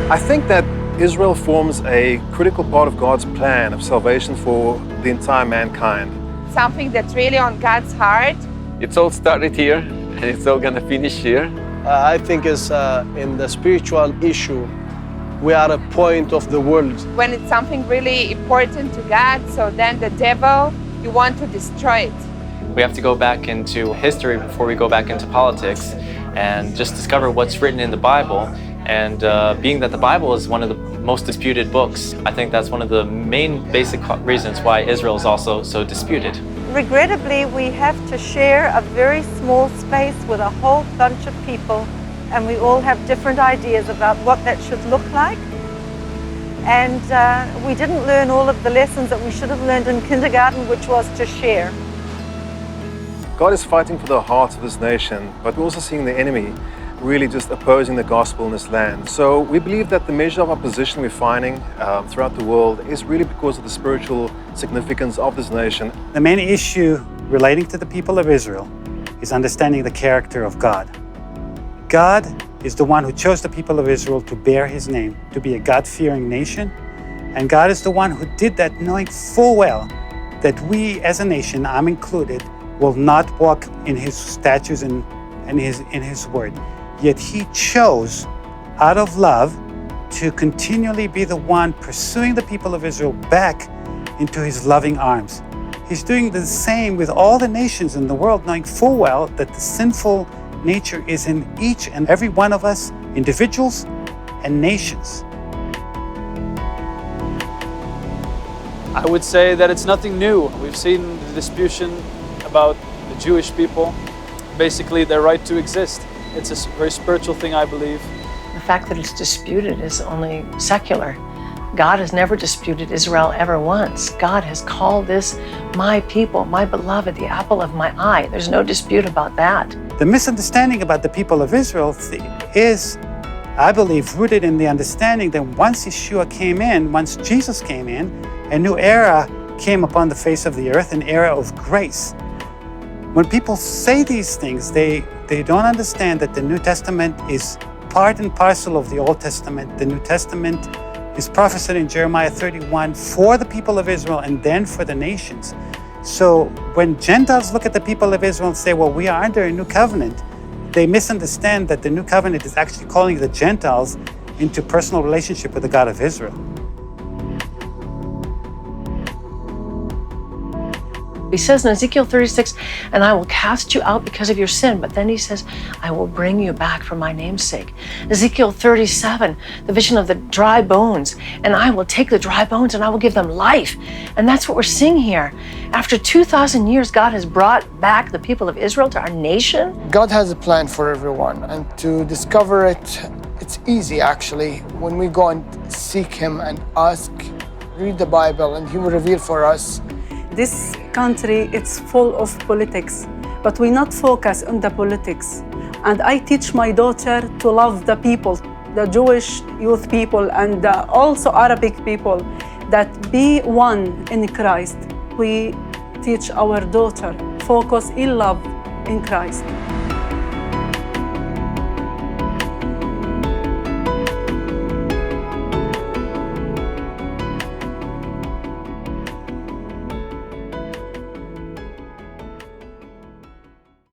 I think that Israel forms a critical part of God's plan of salvation for the entire mankind. Something that's really on God's heart. It's all started here, and it's all gonna finish here. I think is in the spiritual issue, we are a point of the world. When it's something really important to God, so then the devil, you want to destroy it. We have to go back into history before we go back into politics and just discover what's written in the Bible. And being that the Bible is one of the most disputed books, I think that's one of the main basic reasons why Israel is also so disputed. Regrettably, we have to share a very small space with a whole bunch of people, and we all have different ideas about what that should look like. And we didn't learn all of the lessons that we should have learned in kindergarten, which was to share. God is fighting for the hearts of this nation, but we're also seeing the enemy really just opposing the gospel in this land. So we believe that the measure of opposition we're finding throughout the world is really because of the spiritual significance of this nation. The main issue relating to the people of Israel is understanding the character of God. God is the one who chose the people of Israel to bear his name, to be a God-fearing nation. And God is the one who did that knowing full well that we as a nation, I'm included, will not walk in his statutes and in his word. Yet he chose, out of love, to continually be the one pursuing the people of Israel back into his loving arms. He's doing the same with all the nations in the world, knowing full well that the sinful nature is in each and every one of us, individuals and nations. I would say that it's nothing new. We've seen the disputation about the Jewish people, basically their right to exist. It's a very spiritual thing, I believe. The fact that it's disputed is only secular. God has never disputed Israel ever once. God has called this my people, my beloved, the apple of my eye. There's no dispute about that. The misunderstanding about the people of Israel is, I believe, rooted in the understanding that once Yeshua came in, once Jesus came in, a new era came upon the face of the earth, an era of grace. When people say these things, they don't understand that the New Testament is part and parcel of the Old Testament. The New Testament is prophesied in Jeremiah 31 for the people of Israel and then for the nations. So when Gentiles look at the people of Israel and say, well, we are under a new covenant, they misunderstand that the new covenant is actually calling the Gentiles into personal relationship with the God of Israel. He says in Ezekiel 36, and I will cast you out because of your sin. But then he says, I will bring you back for my name's sake. Ezekiel 37, the vision of the dry bones. And I will take the dry bones and I will give them life. And that's what we're seeing here. After 2,000 years, God has brought back the people of Israel to our nation. God has a plan for everyone. And to discover it, it's easy actually. When we go and seek him and ask, read the Bible, and he will reveal for us. This country, it's full of politics, but we not focus on the politics. And I teach my daughter to love the people, the Jewish youth people, and also Arabic people, that be one in Christ. We teach our daughter, focus in love in Christ.